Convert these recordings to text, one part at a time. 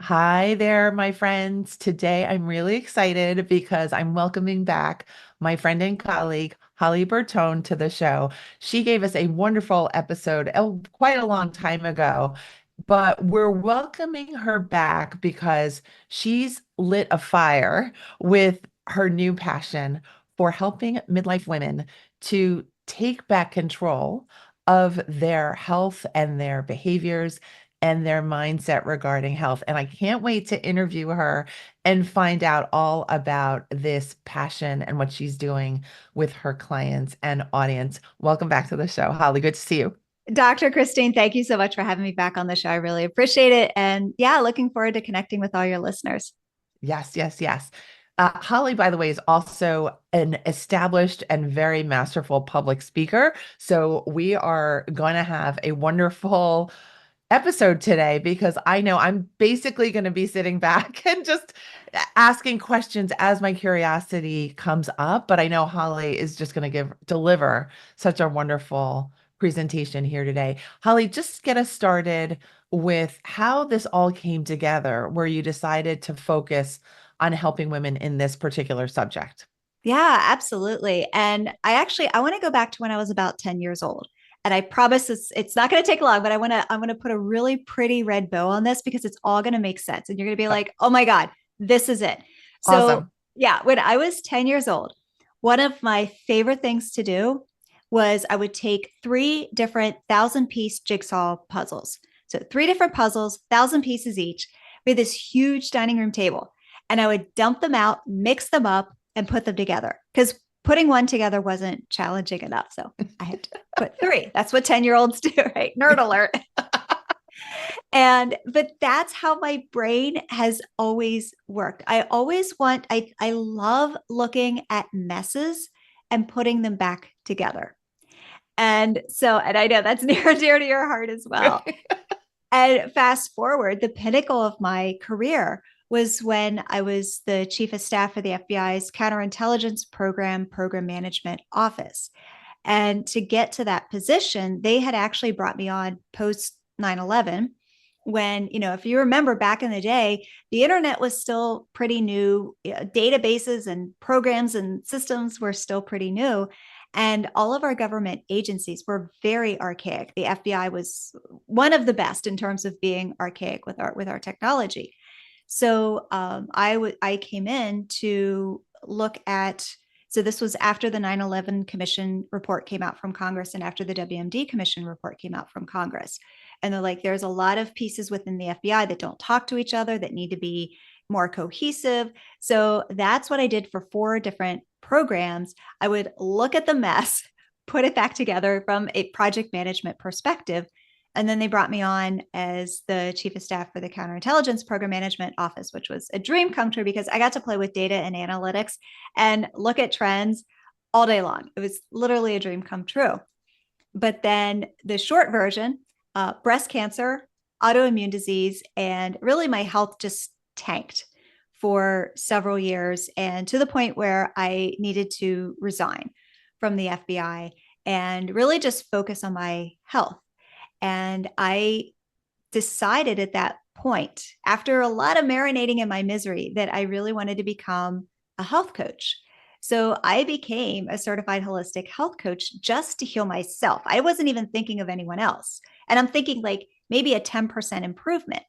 Hi there, my friends. Today I'm really excited because I'm welcoming back my friend and colleague, Holly Bertone, to the show. She gave us a wonderful episode quite a long time ago, but we're welcoming her back because she's lit a fire with her new passion for helping midlife women to take back control of their health and their behaviors and their mindset regarding health. And I can't wait to interview her and find out all about this passion and what she's doing with her clients and audience. Welcome back to the show, Holly. Good to see you. Dr. Christine, thank you so much for having me back on the show. I really appreciate it. And yeah, looking forward to connecting with all your listeners. Yes, yes, yes. Holly, by the way, is also an established and very masterful public speaker. So we are going to have a wonderful episode today because I know I'm basically going to be sitting back and just asking questions as my curiosity comes up. But I know Holly is just going to deliver such a wonderful presentation here today. Holly, just get us started with how this all came together, where you decided to focus on helping women in this particular subject. Yeah, absolutely. And I want to go back to when I was about 10 years old. And I promise it's not going to take long, but I want to put a really pretty red bow on this because it's all going to make sense. And you're going to be like, "Oh my God, this is it." So, Awesome. yeah, when I was 10 years old, one of my favorite things to do was I would take three different 1,000 piece jigsaw puzzles. So, three different puzzles, 1,000 pieces each, with this huge dining room table. And I would dump them out, mix them up, and put them together because putting one together wasn't challenging enough. So I had to put three. That's what 10-year-olds do, right? Nerd alert. But that's how my brain has always worked. I love looking at messes and putting them back together. And I know that's near and dear to your heart as well. And fast forward, the pinnacle of my career was when I was the chief of staff for the FBI's counterintelligence program management office. And to get to that position, they had actually brought me on post 9/11 when, if you remember back in the day, the internet was still pretty new, databases and programs and systems were still pretty new. And all of our government agencies were very archaic. The FBI was one of the best in terms of being archaic with our technology. So I came in to look at. So this was after the 9/11 Commission report came out from Congress and after the WMD Commission report came out from Congress. And they're like, there's a lot of pieces within the FBI that don't talk to each other that need to be more cohesive. So that's what I did for four different programs. I would look at the mess, put it back together from a project management perspective. And then they brought me on as the chief of staff for the counterintelligence program management office, which was a dream come true because I got to play with data and analytics and look at trends all day long. It was literally a dream come true. But then the short version, breast cancer, autoimmune disease, and really my health just tanked for several years and to the point where I needed to resign from the FBI and really just focus on my health. And I decided at that point, after a lot of marinating in my misery, that I really wanted to become a health coach. So I became a certified holistic health coach just to heal myself. I wasn't even thinking of anyone else. And I'm thinking like maybe a 10% improvement.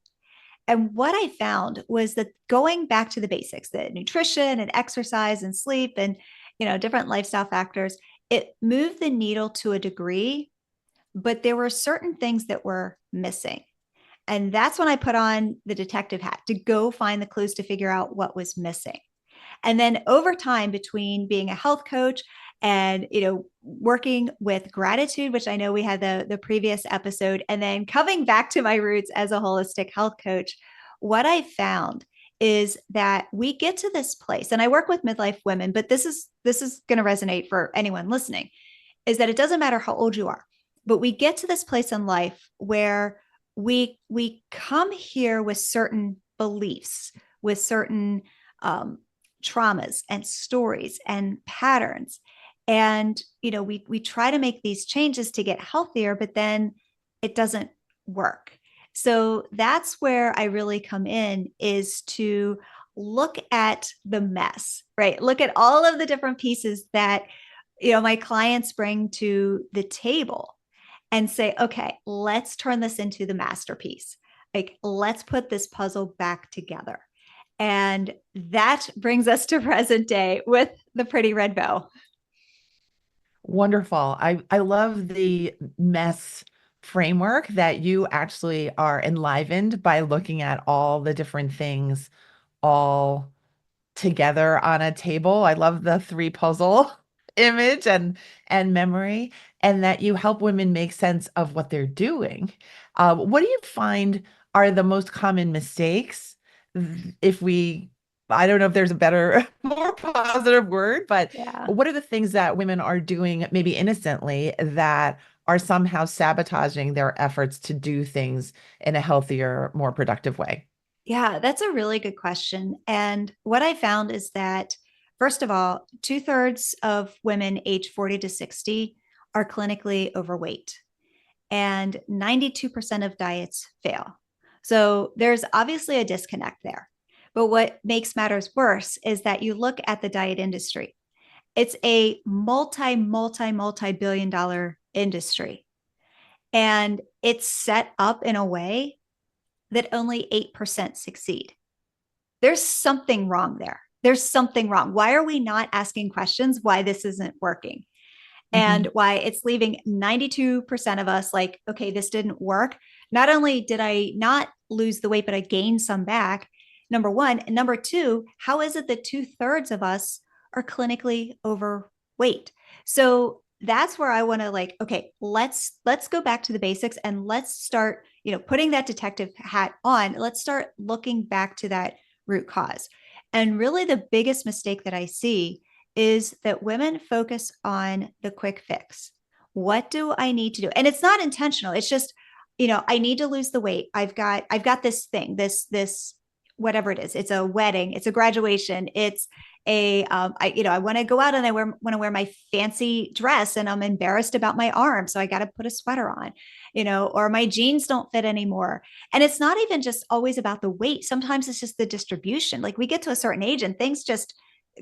And what I found was that going back to the basics, the nutrition and exercise and sleep and different lifestyle factors, it moved the needle to a degree, but there were certain things that were missing. And that's when I put on the detective hat to go find the clues to figure out what was missing. And then over time, between being a health coach and working with gratitude, which I know we had the previous episode, and then coming back to my roots as a holistic health coach, what I found is that we get to this place, and I work with midlife women, but this is going to resonate for anyone listening, is that it doesn't matter how old you are, but we get to this place in life where we come here with certain beliefs, with certain traumas and stories and patterns. And, we try to make these changes to get healthier, but then it doesn't work. So that's where I really come in, is to look at the mess, right? Look at all of the different pieces that, my clients bring to the table and say, okay, let's turn this into the masterpiece. Like, let's put this puzzle back together. And that brings us to present day with the pretty red bow. Wonderful. I love the mess framework that you actually are enlivened by looking at all the different things all together on a table. I love the three puzzle image and memory, and that you help women make sense of what they're doing. What do you find are the most common mistakes? If we, I don't know if there's a better, more positive word, but Yeah. what are the things that women are doing maybe innocently that are somehow sabotaging their efforts to do things in a healthier, more productive way? Yeah, that's a really good question. And what I found is that, first of all, two-thirds of women age 40 to 60 are clinically overweight, and 92% of diets fail. So there's obviously a disconnect there. But what makes matters worse is that you look at the diet industry. It's a multi billion dollar industry. And it's set up in a way that only 8% succeed. There's something wrong there. There's something wrong. Why are we not asking questions why this isn't working? And Mhm. why it's leaving 92% of us like, okay, this didn't work. Not only did I not lose the weight, but I gained some back. Number one. And number two, how is it that two-thirds of us are clinically overweight? So that's where I want to, like, okay, let's go back to the basics, and let's start, putting that detective hat on. Let's start looking back to that root cause. And really the biggest mistake that I see is that women focus on the quick fix. What do I need to do? And it's not intentional. It's just, I need to lose the weight. I've got this thing, this whatever it is. It's a wedding, it's a graduation, it's I want to go out and I want to wear my fancy dress and I'm embarrassed about my arm, so I got to put a sweater on, or my jeans don't fit anymore. And it's not even just always about the weight. Sometimes it's just the distribution. Like, we get to a certain age and things just,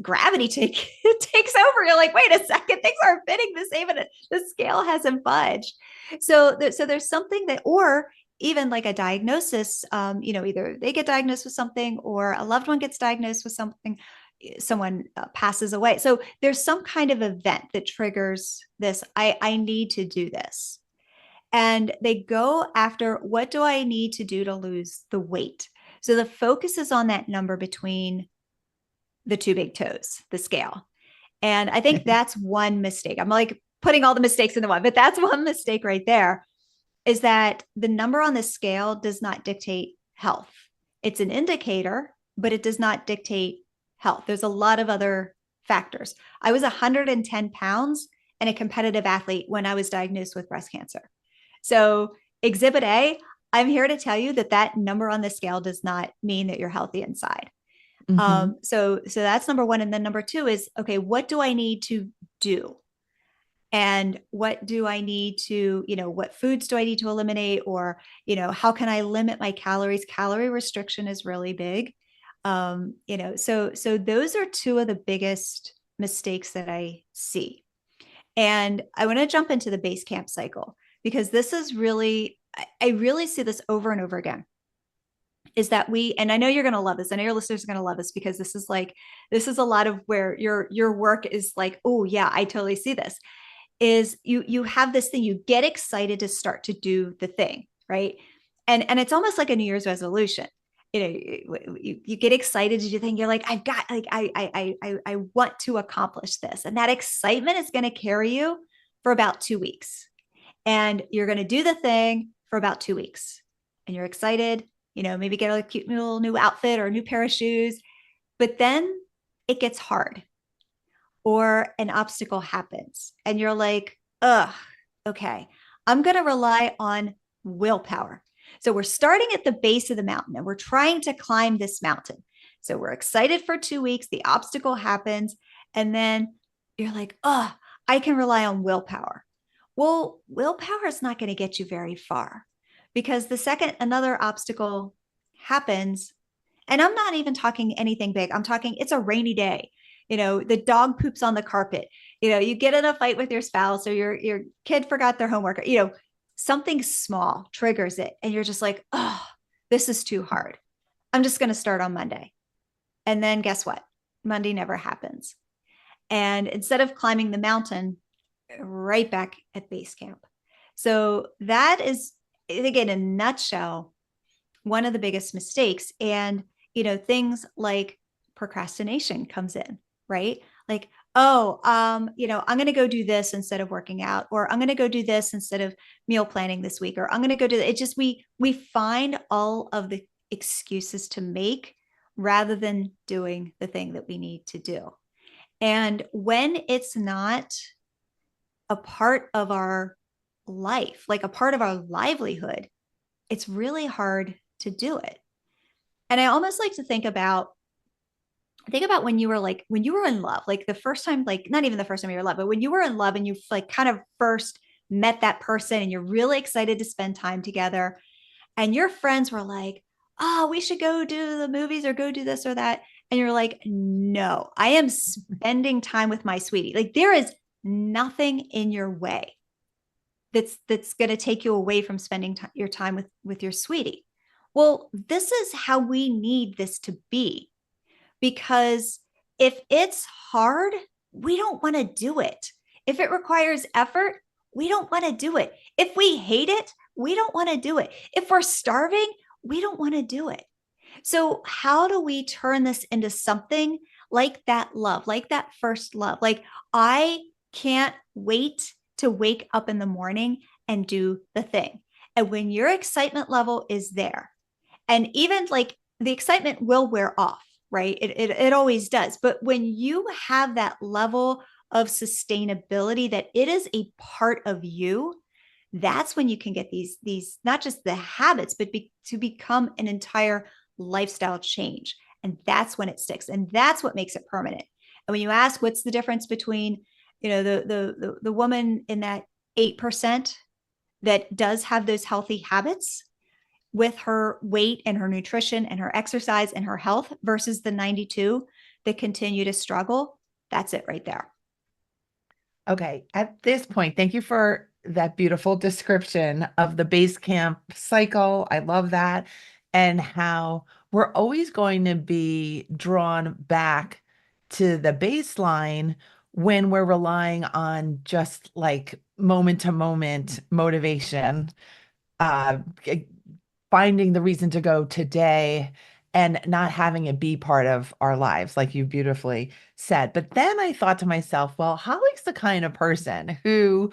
gravity takes over. You're like, wait a second, things aren't fitting the same, and the scale hasn't budged. So there's something that, or even like a diagnosis, either they get diagnosed with something or a loved one gets diagnosed with something, someone passes away. So there's some kind of event that triggers this. I need to do this. And they go after, what do I need to do to lose the weight? So the focus is on that number between the two big toes, the scale. And I think that's one mistake. I'm like putting all the mistakes into one, but that's one mistake right there, is that the number on the scale does not dictate health. It's an indicator, but it does not dictate health. There's a lot of other factors. I was 110 pounds and a competitive athlete when I was diagnosed with breast cancer. So, exhibit A, I'm here to tell you that that number on the scale does not mean that you're healthy inside. Mhm. So that's number one. And then number two is, okay, what do I need to do? And what do I need to, what foods do I need to eliminate? Or, how can I limit my calories? Calorie restriction is really big. So those are two of the biggest mistakes that I see. And I want to jump into the base camp cycle, because this is really, I really see this over and over again, is that and I know you're going to love this. I know your listeners are going to love this, because this is a lot of where your work is like, oh yeah, I totally see this. Is you have this thing, you get excited to start to do the thing, right? And it's almost like a New Year's resolution. You get excited to do thing. You're like, I've got, like, I want to accomplish this. And that excitement is going to carry you for about 2 weeks. And you're going to do the thing for about 2 weeks. And you're excited, maybe get a cute little new outfit or a new pair of shoes. But then it gets hard, or an obstacle happens. And you're like, ugh, okay, I'm going to rely on willpower. So we're starting at the base of the mountain and we're trying to climb this mountain. So we're excited for 2 weeks. The obstacle happens. And then you're like, oh, I can rely on willpower. Well, willpower is not going to get you very far. because the second another obstacle happens, and I'm not even talking anything big, I'm talking it's a rainy day. The dog poops on the carpet. You get in a fight with your spouse, or your kid forgot their homework. Something small triggers it, and you're just like, oh, this is too hard. I'm just going to start on Monday. And then guess what? Monday never happens. And instead of climbing the mountain, right back at base camp. So that is, again, in a nutshell, one of the biggest mistakes. And, things like procrastination comes in, right? Like, oh, I'm going to go do this instead of working out, or I'm going to go do this instead of meal planning this week, or I'm going to go do it. Just, we find all of the excuses to make rather than doing the thing that we need to do. And when it's not a part of our life, like a part of our livelihood, it's really hard to do it. And I almost like to think about when you were in love, like the first time, like not even the first time you were in love, but when you were in love and you like kind of first met that person and you're really excited to spend time together, and your friends were like, oh, we should go do the movies or go do this or that. And you're like, no, I am spending time with my sweetie. Like there is nothing in your way that's going to take you away from spending your time with your sweetie. Well, this is how we need this to be, because if it's hard, we don't want to do it. If it requires effort, we don't want to do it. If we hate it, we don't want to do it. If we're starving, we don't want to do it. So, how do we turn this into something like that love, like that first love? Like, I can't wait to wake up in the morning and do the thing. And when your excitement level is there, and even like the excitement will wear off, right? It always does. But when you have that level of sustainability, that it is a part of you, that's when you can get these not just the habits, but to become an entire lifestyle change. And that's when it sticks. And that's what makes it permanent. And when you ask what's the difference between, the woman in that 8% that does have those healthy habits with her weight and her nutrition and her exercise and her health versus the 92 that continue to struggle, that's it right there. Okay, at this point, thank you for that beautiful description of the base camp cycle. I love that. And how we're always going to be drawn back to the baseline when we're relying on just like moment to moment motivation, uh, finding the reason to go today and not having it be part of our lives, like you beautifully said. But then I thought to myself, well, Holly's the kind of person who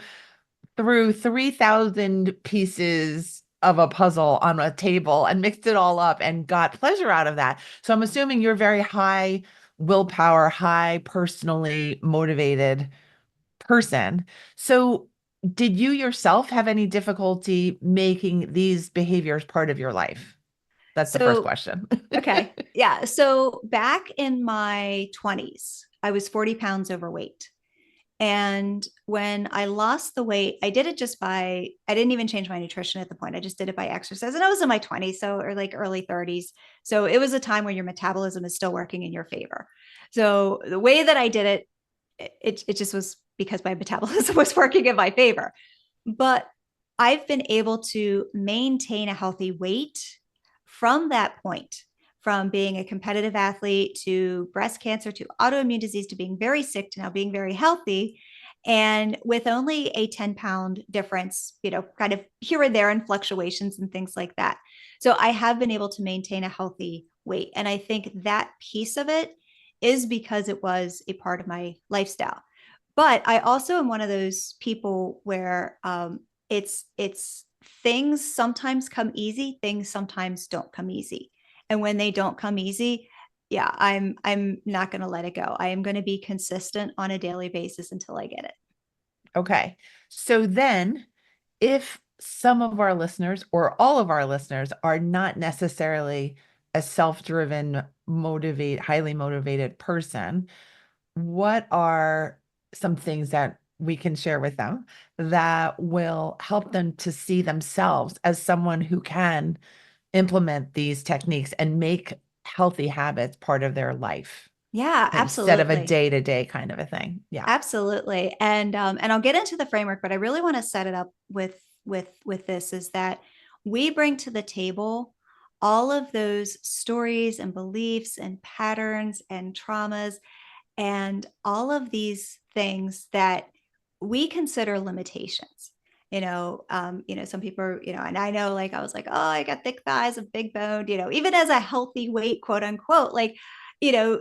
threw 3,000 pieces of a puzzle on a table and mixed it all up and got pleasure out of that. So I'm assuming you're very high willpower, high personally motivated person. So did you yourself have any difficulty making these behaviors part of your life? That's the first So, question. okay. Yeah. So back in my 20s, I was 40 pounds overweight. And when I lost the weight, I did it I didn't even change my nutrition at the point. I just did it by exercise. And I was in my 20s, or like early 30s. So it was a time where your metabolism is still working in your favor. So the way that I did it, it just was because my metabolism was working in my favor. But I've been able to maintain a healthy weight from that point, from being a competitive athlete to breast cancer to autoimmune disease to being very sick to now being very healthy. And with only a 10-pound difference, kind of here and there in fluctuations and things like that. So I have been able to maintain a healthy weight. And I think that piece of it is because it was a part of my lifestyle. But I also am one of those people where it's things sometimes come easy, things sometimes don't come easy. And when they don't come easy, yeah, I'm not going to let it go. I am going to be consistent on a daily basis until I get it. Okay. So then, if some of our listeners or all of our listeners are not necessarily a self-driven, highly motivated person, what are some things that we can share with them that will help them to see themselves as someone who can implement these techniques and make healthy habits part of their life Yeah, instead of a absolutely. day-to-day kind of a thing. Yeah. Absolutely. And I'll get into the framework, but I really want to set it up with this is that we bring to the table all of those stories and beliefs and patterns and traumas and all of these things that we consider limitations. Some people and I know, like, I was like, oh, I got thick thighs, a big bone, even as a healthy weight, quote unquote, like,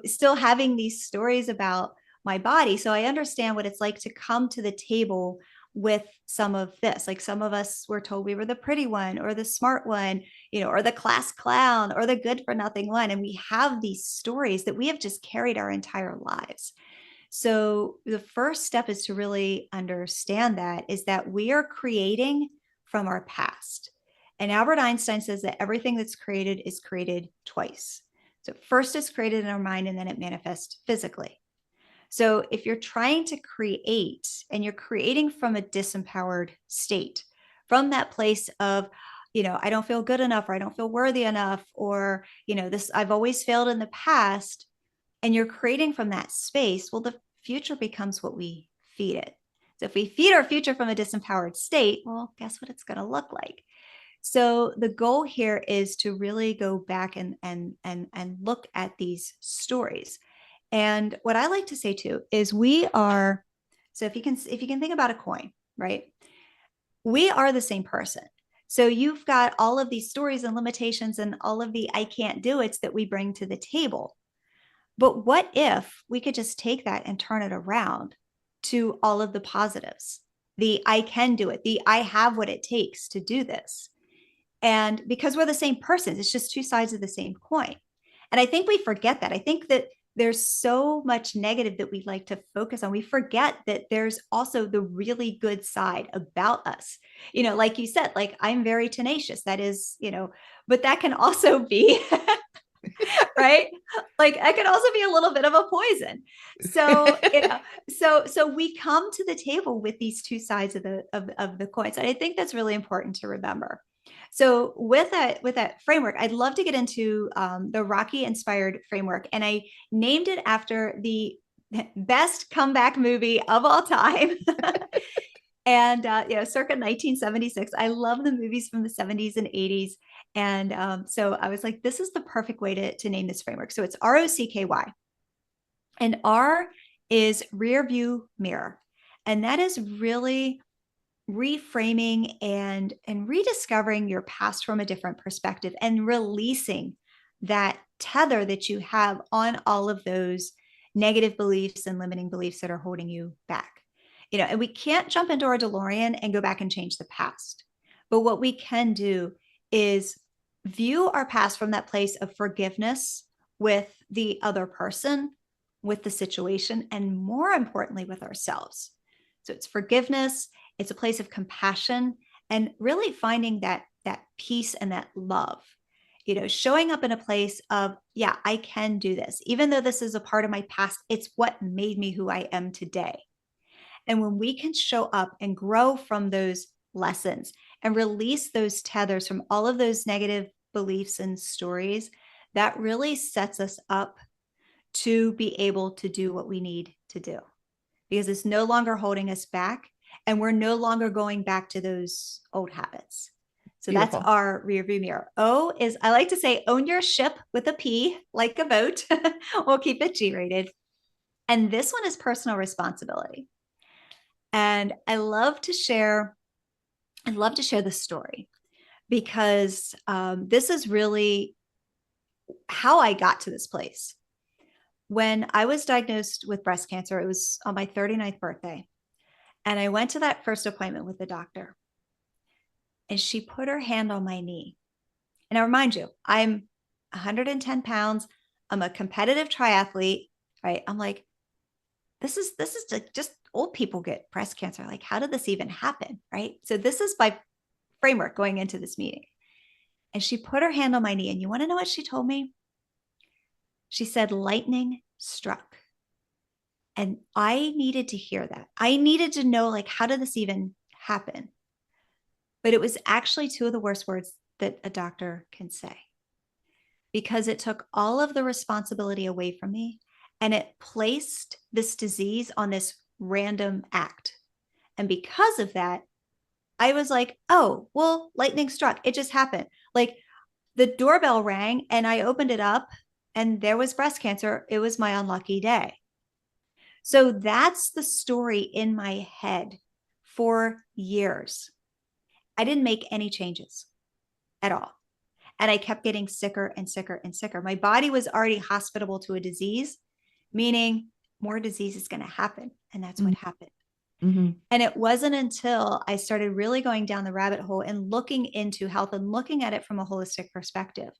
still having these stories about my body. So I understand what it's like to come to the table with some of this. Like, some of us were told we were the pretty one or the smart one, or the class clown or the good for nothing one. And we have these stories that we have just carried our entire lives. So the first step is to really understand that is that we are creating from our past. And Albert Einstein says that everything that's created is created twice. So first it's created in our mind and then it manifests physically. So if you're trying to create and you're creating from a disempowered state, from that place of, I don't feel good enough, or I don't feel worthy enough, or, this, I've always failed in the past, and you're creating from that space, well, the future becomes what we feed it. So if we feed our future from a disempowered state, well, guess what it's going to look like? So the goal here is to really go back and look at these stories. And what I like to say too is we are, so if you can think about a coin, right? We are the same person. So you've got all of these stories and limitations and all of the I can't do it's that we bring to the table. But what if we could just take that and turn it around to all of the positives? The I can do it, the I have what it takes to do this. And because we're the same persons, it's just two sides of the same coin. And I think we forget that. I think that there's so much negative that we like to focus on. We forget that there's also the really good side about us. Like you said, like, I'm very tenacious. That is, but that can also be right, like, I could also be a little bit of a poison. So we come to the table with these two sides of the coin. So I think that's really important to remember. So with that framework, I'd love to get into the Rocky inspired framework, and I named it after the best comeback movie of all time. And circa 1976. I love the movies from the 70s and 80s. And so I was like, this is the perfect way to name this framework. So it's ROCKY. And R is rear view mirror. And that is really reframing and rediscovering your past from a different perspective and releasing that tether that you have on all of those negative beliefs and limiting beliefs that are holding you back. And we can't jump into our DeLorean and go back and change the past. But what we can do is view our past from that place of forgiveness with the other person, with the situation, and more importantly, with ourselves. So it's forgiveness, it's a place of compassion, and really finding that peace and that love. Showing up in a place of, yeah, I can do this. Even though this is a part of my past, it's what made me who I am today. And when we can show up and grow from those lessons and release those tethers from all of those negative beliefs and stories, that really sets us up to be able to do what we need to do, because it's no longer holding us back and we're no longer going back to those old habits. So that's Beautiful. our rear view mirror. O is, I like to say, own your ship with a P, like a boat. We'll keep it G rated. And this one is personal responsibility. And I'd love to share this story because this is really how I got to this place. When I was diagnosed with breast cancer, it was on my 39th birthday. And I went to that first appointment with the doctor, and she put her hand on my knee. And I remind you, I'm 110 pounds. I'm a competitive triathlete, right? I'm like, this is just old people get breast cancer. Like, how did this even happen? Right. So this is my framework going into this meeting. And she put her hand on my knee. And you want to know what she told me? She said, lightning struck. And I needed to hear that. I needed to know, like, how did this even happen? But it was actually two of the worst words that a doctor can say, because it took all of the responsibility away from me and it placed this disease on this random act. And because of that, I was like, oh, well, lightning struck. It just happened. Like, the doorbell rang and I opened it up and there was breast cancer. It was my unlucky day. So that's the story in my head for years. I didn't make any changes at all. And I kept getting sicker and sicker and sicker. My body was already hospitable to a disease, meaning more disease is going to happen. And that's what happened. Mm-hmm. And it wasn't until I started really going down the rabbit hole and looking into health and looking at it from a holistic perspective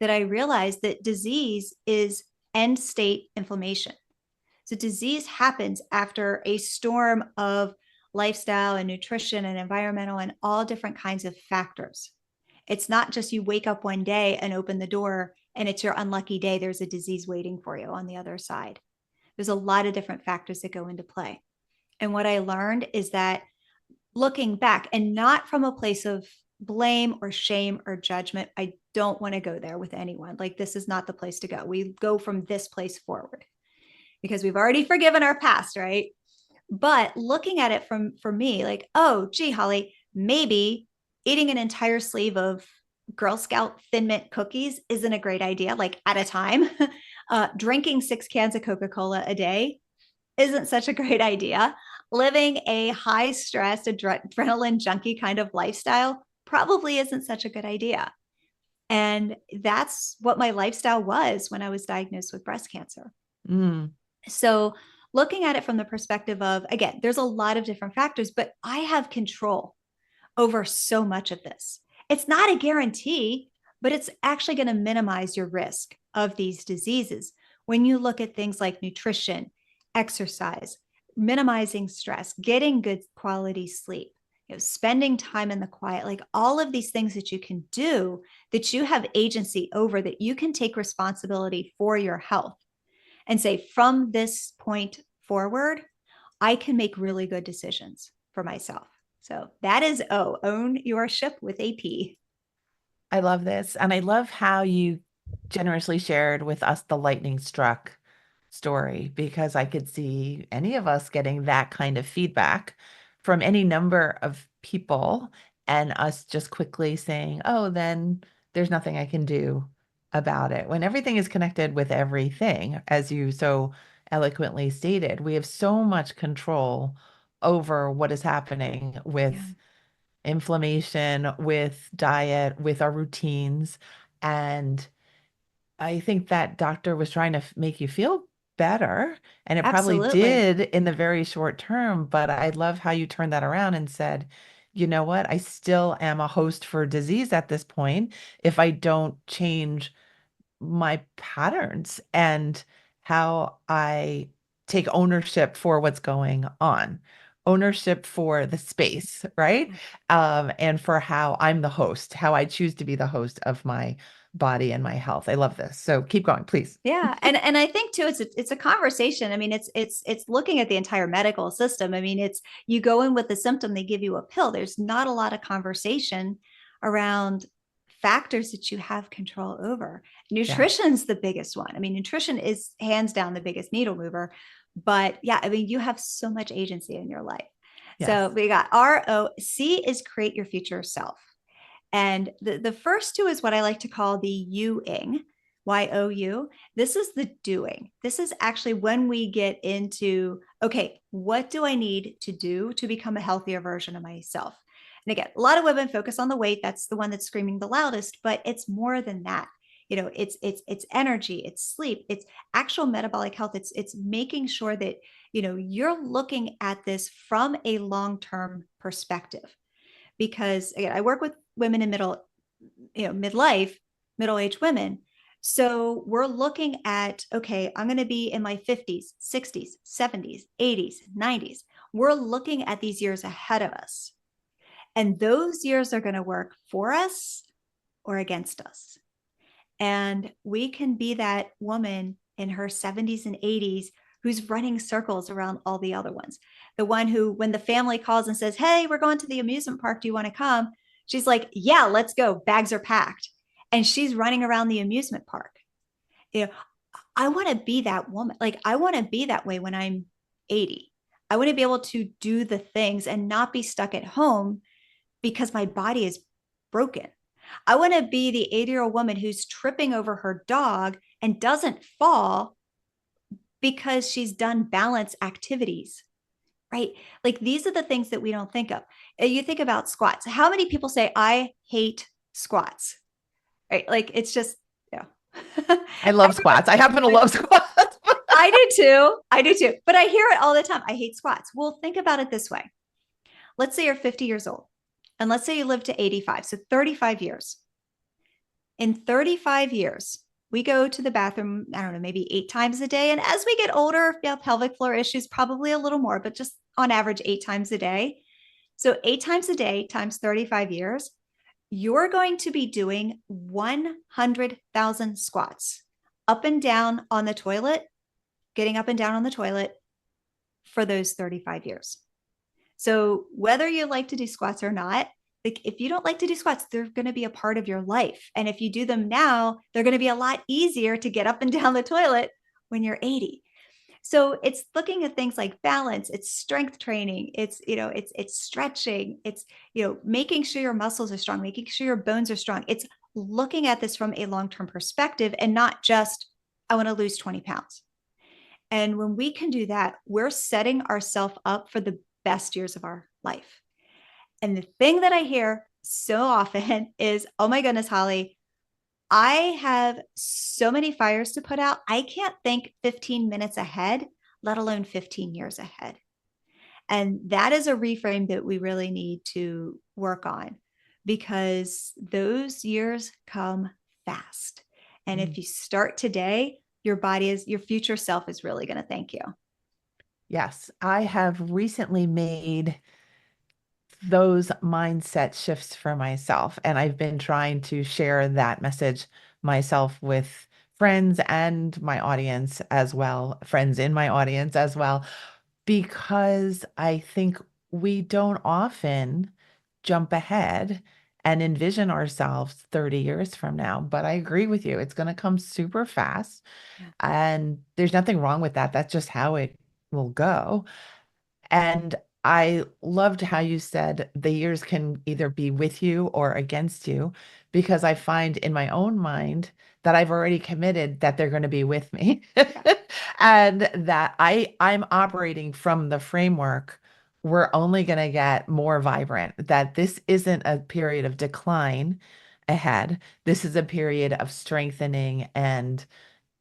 that I realized that disease is end state inflammation. So disease happens after a storm of lifestyle and nutrition and environmental and all different kinds of factors. It's not just you wake up one day and open the door and it's your unlucky day. There's a disease waiting for you on the other side. There's a lot of different factors that go into play. And what I learned is that looking back, and not from a place of blame or shame or judgment, I don't want to go there with anyone. Like, this is not the place to go. We go from this place forward because we've already forgiven our past, right? But looking at it from for me, like, oh, gee, Holly, maybe eating an entire sleeve of Girl Scout Thin Mint cookies isn't a great idea, like at a time. Drinking 6 cans of Coca-Cola a day isn't such a great idea. Living a high stress, adrenaline junkie kind of lifestyle probably isn't such a good idea. And that's what my lifestyle was when I was diagnosed with breast cancer. Mm. So, looking at it from the perspective of, again, there's a lot of different factors, but I have control over so much of this. It's not a guarantee, but it's actually going to minimize your risk of these diseases when you look at things like nutrition, exercise, minimizing stress, getting good quality sleep, spending time in the quiet, like all of these things that you can do, that you have agency over, that you can take responsibility for your health and say, from this point forward, I can make really good decisions for myself. So that is own your ship with a P. I love this. And I love how you generously shared with us the lightning struck story, because I could see any of us getting that kind of feedback from any number of people and us just quickly saying, oh, then there's nothing I can do about it. When everything is connected with everything, as you so eloquently stated, we have so much control over what is happening Yeah, with inflammation, with diet, with our routines. And I think that doctor was trying to make you feel better. And it probably absolutely. did in the very short term. But I love how you turned that around and said, you know what? I still am a host for disease at this point if I don't change my patterns and how I take ownership for what's going on, ownership for the space, right? And for how I'm the host, how I choose to be the host of my body and my health. I love this. So keep going, please. Yeah, and I think too, it's a conversation. I mean, it's looking at the entire medical system. I mean, it's you go in with a symptom, they give you a pill. There's not a lot of conversation around factors that you have control over. Yeah. Nutrition's the biggest one. I mean, nutrition is hands down the biggest needle mover. But yeah, I mean, you have so much agency in your life. So Yes. we got ROC is create your future self. And the first two is what I like to call the you-ing, YOU. This is the doing. This is actually when we get into, okay, what do I need to do to become a healthier version of myself? And again, a lot of women focus on the weight. That's the one that's screaming the loudest, but it's more than that. It's energy, it's sleep, it's actual metabolic health. It's making sure that you're looking at this from a long-term perspective, because again, I work with women in midlife, middle-aged women. So we're looking at, okay, I'm going to be in my 50s, 60s, 70s, 80s, 90s. We're looking at these years ahead of us. And those years are going to work for us or against us. And we can be that woman in her 70s and 80s who's running circles around all the other ones. The one who, when the family calls and says, "Hey, we're going to the amusement park. Do you want to come?" She's like, "Yeah, let's go. Bags are packed." And she's running around the amusement park. You know, I want to be that woman. Like, I want to be that way when I'm 80. I want to be able to do the things and not be stuck at home because my body is broken. I want to be the 80-year-old woman who's tripping over her dog and doesn't fall because she's done balance activities, right? Like, these are the things that we don't think of. You think about squats. How many people say, "I hate squats"? Right? Like, it's just, yeah. I love squats. I happen to love squats. I do too. I do too. But I hear it all the time. I hate squats. Well, think about it this way. Let's say you're 50 years old, and let's say you live to 85, so 35 years. In 35 years, we go to the bathroom, I don't know, maybe 8 times a day. And as we get older, yeah, pelvic floor issues, probably a little more, but just on average, 8 times a day. So 8 times a day times 35 years, you're going to be doing 100,000 squats up and down on the toilet, getting up and down on the toilet for those 35 years. So whether you like to do squats or not, like, if you don't like to do squats, they're going to be a part of your life. And if you do them now, they're going to be a lot easier to get up and down the toilet when you're 80. So it's looking at things like balance, it's strength training, it's stretching, it's, making sure your muscles are strong, making sure your bones are strong. It's looking at this from a long-term perspective and not just, "I want to lose 20 pounds." And when we can do that, we're setting ourselves up for the best years of our life. And the thing that I hear so often is, "Oh my goodness, Holly, I have so many fires to put out. I can't think 15 minutes ahead, let alone 15 years ahead." And that is a reframe that we really need to work on, because those years come fast. And if you start today, your future self is really going to thank you. Yes, I have recently made those mindset shifts for myself, and I've been trying to share that message myself with friends and my audience as well, friends in my audience as well, because I think we don't often jump ahead and envision ourselves 30 years from now. But I agree with you, it's going to come super fast, Yeah. and there's nothing wrong with that. That's just how it will go. And I loved how you said the years can either be with you or against you, because I find in my own mind that I've already committed that they're going to be with me. Yeah. And that I'm operating from the framework, we're only going to get more vibrant, that this isn't a period of decline ahead. This is a period of strengthening and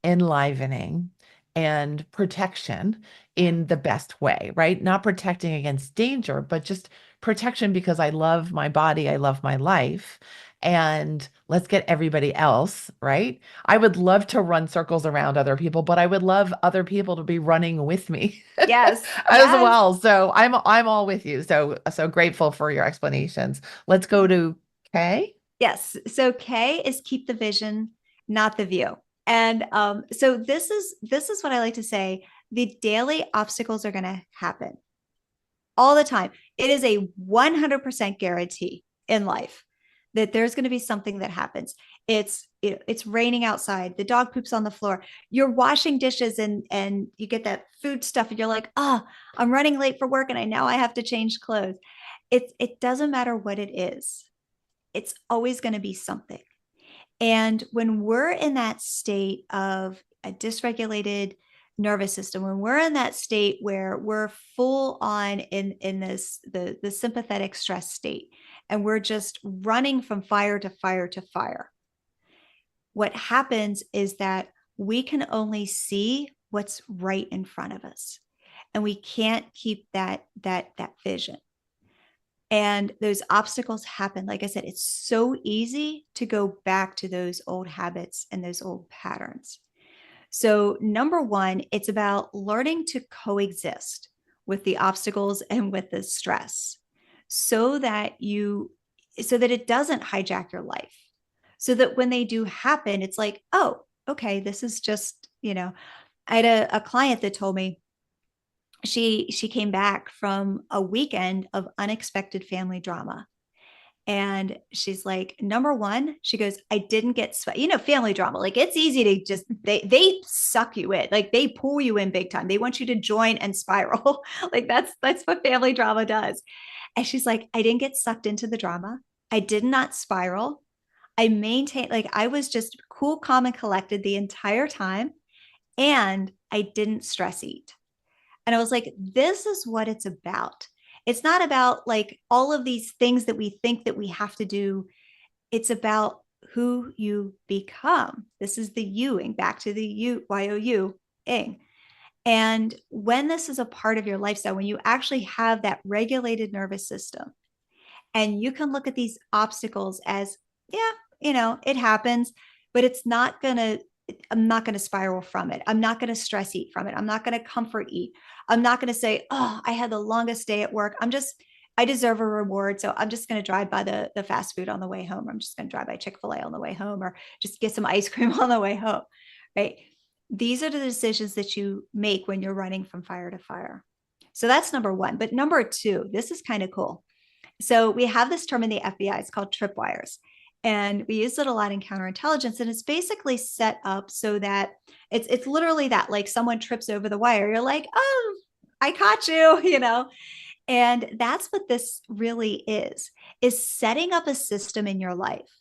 enlivening and protection Yeah. in the best way, right? Not protecting against danger, but just protection because I love my body, I love my life. And let's get everybody else, right? I would love to run circles around other people, but I would love other people to be running with me Yes. as Yes. well. So I'm all with you. So grateful for your explanations. Let's go to Kay. Yes. So K is keep the vision, not the view. And so this is what I like to say. The daily obstacles are going to happen all the time. It is a 100% guarantee in life that there's going to be something that happens. It's raining outside. The dog poops on the floor. You're washing dishes and you get that food stuff and you're like, "Oh, I'm running late for work and I have to change clothes." It doesn't matter what it is. It's always going to be something. And when we're in that state of a dysregulated nervous system, when we're in that state where we're full on in this the sympathetic stress state, and we're just running from fire to fire to fire, what happens is that we can only see what's right in front of us, and we can't keep that vision. And those obstacles happen. Like I said, it's so easy to go back to those old habits and those old patterns. So, number one, it's about learning to coexist with the obstacles and with the stress, so that it doesn't hijack your life. So that when they do happen, it's like, "Oh, okay, this is just, I had a client that told me she came back from a weekend of unexpected family drama. And she's like, number one, she goes, I didn't get sweat. You know, family drama, like it's easy to just they suck you in, like they pull you in big time. They want you to join and spiral. Like that's what family drama does. And she's like, I didn't get sucked into the drama. I did not spiral. I maintained, like I was just cool, calm, and collected the entire time. And I didn't stress eat. And I was like, this is what it's about. It's not about like all of these things that we think that we have to do. It's about who you become. This is the youing, back to the you, YOU ing. And when this is a part of your lifestyle, when you actually have that regulated nervous system, and you can look at these obstacles as, yeah, it happens, but it's not going to, I'm not going to spiral from it. I'm not going to stress eat from it. I'm not going to comfort eat. I'm not going to say, oh, I had the longest day at work. I deserve a reward. So I'm just going to drive by the fast food on the way home. I'm just going to drive by Chick-fil-A on the way home, or just get some ice cream on the way home. Right. These are the decisions that you make when you're running from fire to fire. So that's number one. But number two, this is kind of cool. So we have this term in the FBI, it's called tripwires. And we use it a lot in counterintelligence. And it's basically set up so that it's literally that, like someone trips over the wire. You're like, oh, I caught you, And that's what this really is setting up a system in your life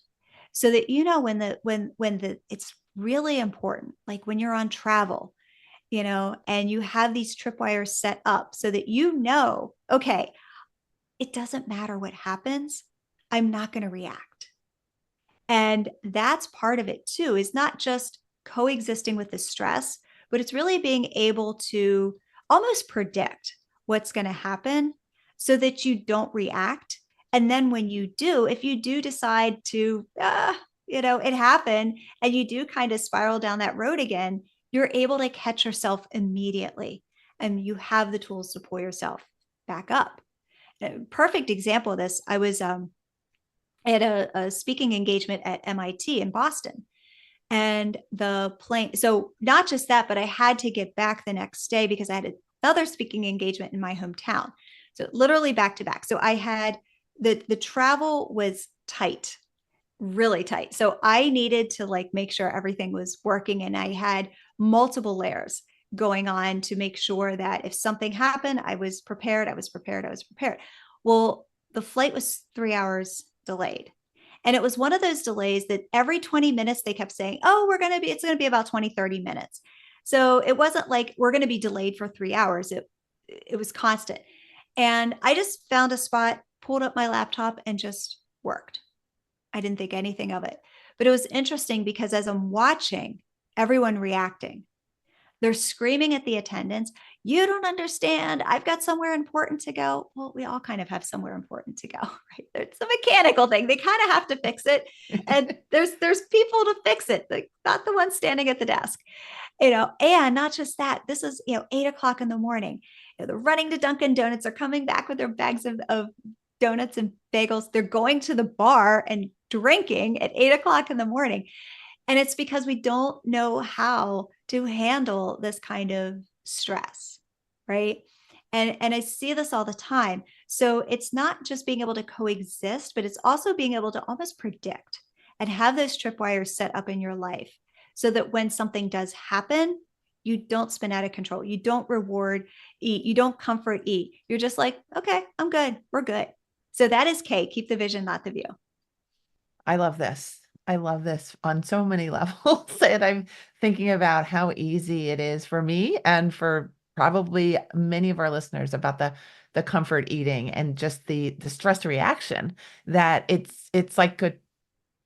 so that when the it's really important, like when you're on travel, and you have these tripwires set up so that okay, it doesn't matter what happens. I'm not going to react. And that's part of it too, is not just coexisting with the stress, but it's really being able to almost predict what's going to happen so that you don't react. And then when you do, if you do decide to, it happened, and you do kind of spiral down that road again, you're able to catch yourself immediately, and you have the tools to pull yourself back up. A perfect example of this, I had a speaking engagement at MIT in Boston, and the plane. So not just that, but I had to get back the next day because I had another speaking engagement in my hometown. So literally back to back. So I had the travel was tight, really tight. So I needed to like make sure everything was working, and I had multiple layers going on to make sure that if something happened, I was prepared. I was prepared. I was prepared. Well, the flight was 3 hours delayed. And it was one of those delays that every 20 minutes they kept saying, oh, it's going to be about 20, 30 minutes. So it wasn't like we're going to be delayed for 3 hours. It was constant. And I just found a spot, pulled up my laptop, and just worked. I didn't think anything of it. But it was interesting because as I'm watching everyone reacting, they're screaming at the attendants, you don't understand. I've got somewhere important to go. Well, we all kind of have somewhere important to go, right? It's a mechanical thing. They kind of have to fix it. And there's people to fix it, like not the one standing at the desk, and not just that. This is, 8 o'clock in the morning. They're running to Dunkin' Donuts. They're coming back with their bags of donuts and bagels. They're going to the bar and drinking at 8 o'clock in the morning. And it's because we don't know how to handle this kind of stress, right? And I see this all the time. So it's not just being able to coexist, but it's also being able to almost predict and have those tripwires set up in your life so that when something does happen, you don't spin out of control. You don't reward eat. You don't comfort eat. You're just like, okay, I'm good. We're good. So that is K. Keep the vision, not the view. I love this. I love this on so many levels. And I'm thinking about how easy it is for me and for probably many of our listeners about the comfort eating and just the stress reaction, that it's like a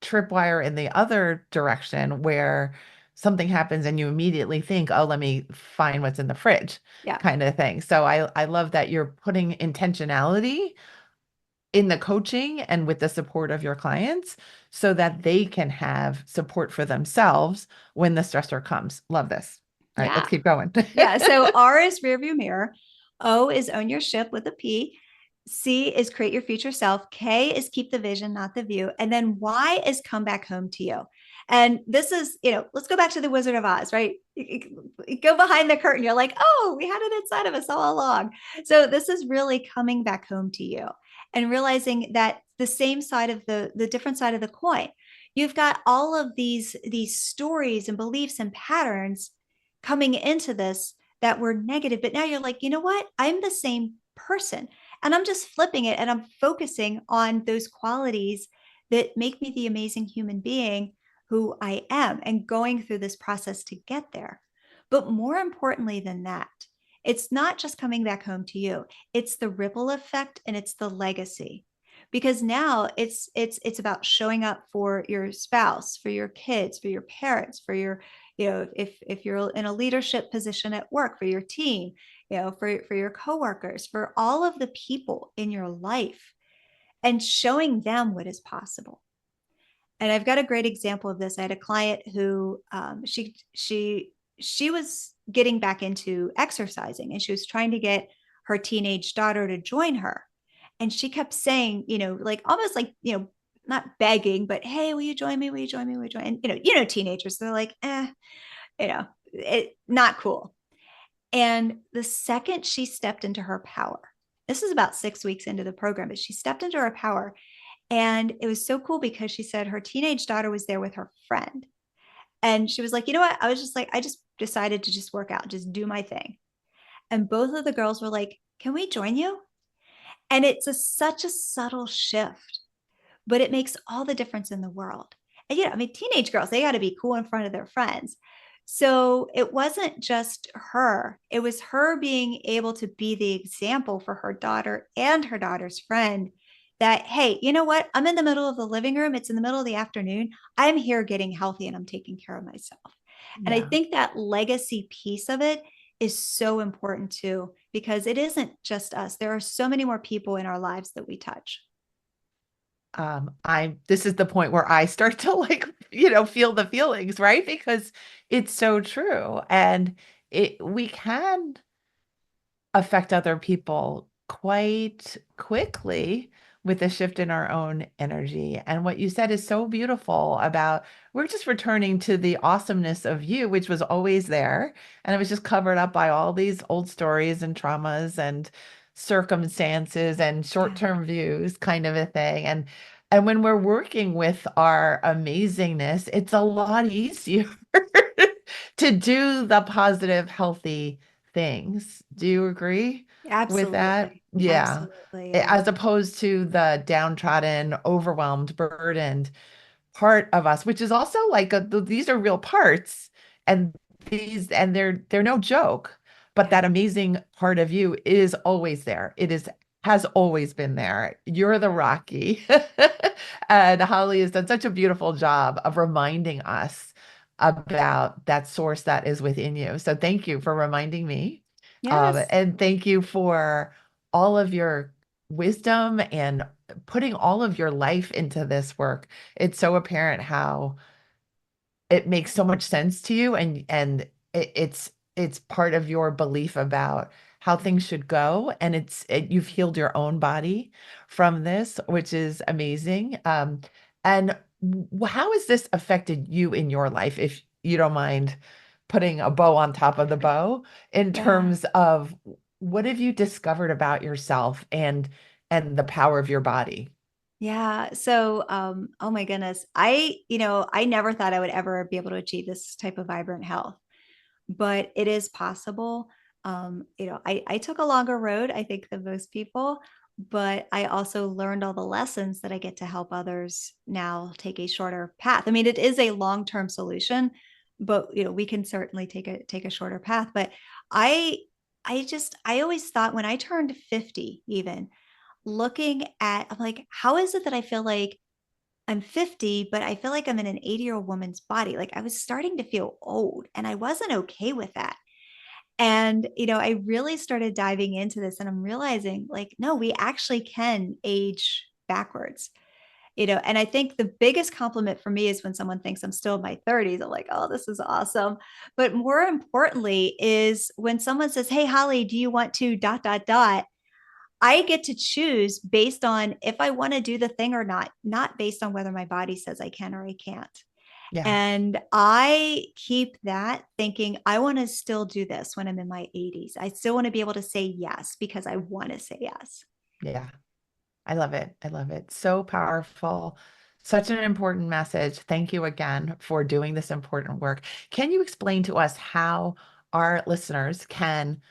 tripwire in the other direction where something happens and you immediately think, oh, let me find what's in the fridge, Yeah. kind of thing. So I love that you're putting intentionality in the coaching and with the support of your clients so that they can have support for themselves when the stressor comes. Love this. All right, let's Yeah. keep going. Yeah. So R is rearview mirror. O is own your ship with a P. C is create your future self. K is keep the vision, not the view. And then Y is come back home to you. And this is, let's go back to the Wizard of Oz, right? You go behind the curtain. You're like, oh, we had it inside of us all along. So this is really coming back home to you and realizing that the same side of the different side of the coin. You've got all of these stories and beliefs and patterns coming into this that were negative, but now you're like, you know what? I'm the same person. And I'm just flipping it and I'm focusing on those qualities that make me the amazing human being who I am and going through this process to get there. But more importantly than that, it's not just coming back home to you. It's the ripple effect and it's the legacy. Because now it's about showing up for your spouse, for your kids, for your parents, for your, if you're in a leadership position at work, for your team, for your coworkers, for all of the people in your life, and showing them what is possible. And I've got a great example of this. I had a client who she was getting back into exercising, and she was trying to get her teenage daughter to join her. And she kept saying, like almost like, not begging, but hey, will you join me? Will you join me? Will you join? And teenagers, they're like, not cool. And the second she stepped into her power, this is about 6 weeks into the program, but she stepped into her power. And it was so cool because she said her teenage daughter was there with her friend. And she was like, you know what? I was just like, I just decided to just work out, just do my thing. And both of the girls were like, can we join you? And it's such a subtle shift, but it makes all the difference in the world. And I mean, teenage girls, they got to be cool in front of their friends. So it wasn't just her, it was her being able to be the example for her daughter and her daughter's friend that, hey, you know what? I'm in the middle of the living room. It's in the middle of the afternoon. I'm here getting healthy and I'm taking care of myself. And I Yeah. think that legacy piece of it is so important too, because it isn't just us. There are so many more people in our lives that we touch. This is the point where I start to like, feel the feelings, right? Because it's so true. And we can affect other people quite quickly with a shift in our own energy. And what you said is so beautiful about we're just returning to the awesomeness of you, which was always there. And it was just covered up by all these old stories and traumas and circumstances and Yeah, short-term views kind of a thing. And when we're working with our amazingness, it's a lot easier to do the positive, healthy things. Do you agree with that? absolutely. Yeah. Absolutely. Yeah. As opposed to the downtrodden, overwhelmed, burdened part of us, which is also like these are real parts and they're no joke, but Yeah. that amazing part of you is always there. It is has always been there. You're the Rocky. And Holly has done such a beautiful job of reminding us about that source that is within you. So thank you for reminding me. Yes. And thank you for all of your wisdom and putting all of your life into this work. It's so apparent how it makes so much sense to you and it's part of your belief about how things should go and you've healed your own body from this, which is amazing. And how has this affected you in your life, if you don't mind putting a bow on top of the bow, in Yeah. terms of what have you discovered about yourself and the power of your body? Yeah. So, oh my goodness. I never thought I would ever be able to achieve this type of vibrant health, but it is possible. I took a longer road, I think, than most people, but I also learned all the lessons that I get to help others now take a shorter path. I mean, it is a long-term solution, but we can certainly take a shorter path. But I I always thought when I turned 50, even looking at, I'm like, how is it that I feel like I'm 50, but I feel like I'm in an 80-year-old woman's body? Like I was starting to feel old and I wasn't okay with that. And, I really started diving into this and I'm realizing like, no, we actually can age backwards. And I think the biggest compliment for me is when someone thinks I'm still in my 30s. I'm like, oh, this is awesome. But more importantly, is when someone says, hey, Holly, do you want to dot, dot, dot? I get to choose based on if I want to do the thing or not, not based on whether my body says I can or I can't. Yeah. And I keep that thinking, I want to still do this when I'm in my 80s. I still want to be able to say yes because I want to say yes. Yeah. I love it. I love it. So powerful. Such an important message. Thank you again for doing this important work. Can you explain to us how our listeners can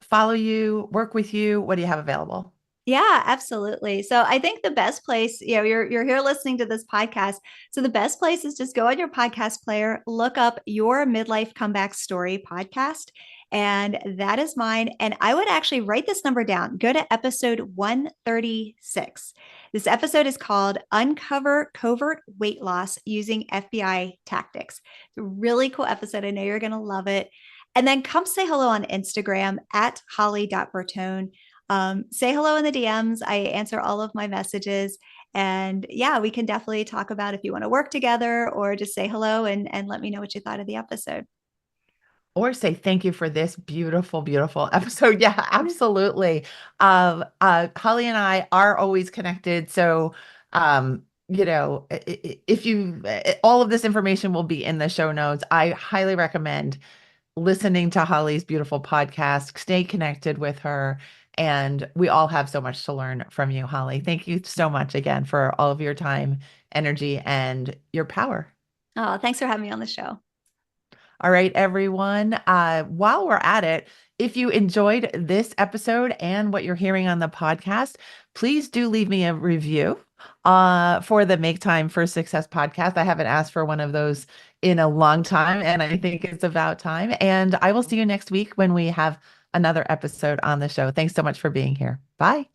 follow you, work with you? What do you have available? Yeah, absolutely. So I think the best place, you're here listening to this podcast. So the best place is just go on your podcast player, look up your midlife comeback story podcast. And that is mine. And I would actually write this number down. Go to episode 136. This episode is called Uncover Covert Weight Loss Using FBI Tactics. It's a really cool episode. I know you're going to love it. And then come say hello on Instagram at holly.bertone. Say hello in the DMs. I answer all of my messages. And yeah, we can definitely talk about if you want to work together or just say hello and let me know what you thought of the episode. Or say thank you for this beautiful, beautiful episode. Yeah, absolutely. Holly and I are always connected. So, if you, all of this information will be in the show notes. I highly recommend listening to Holly's beautiful podcast. Stay connected with her. And we all have so much to learn from you, Holly. Thank you so much again for all of your time, energy, and your power. Oh, thanks for having me on the show. All right, everyone. While we're at it, if you enjoyed this episode and what you're hearing on the podcast, please do leave me a review for the Make Time for Success podcast. I haven't asked for one of those in a long time, and I think it's about time. And I will see you next week when we have another episode on the show. Thanks so much for being here. Bye.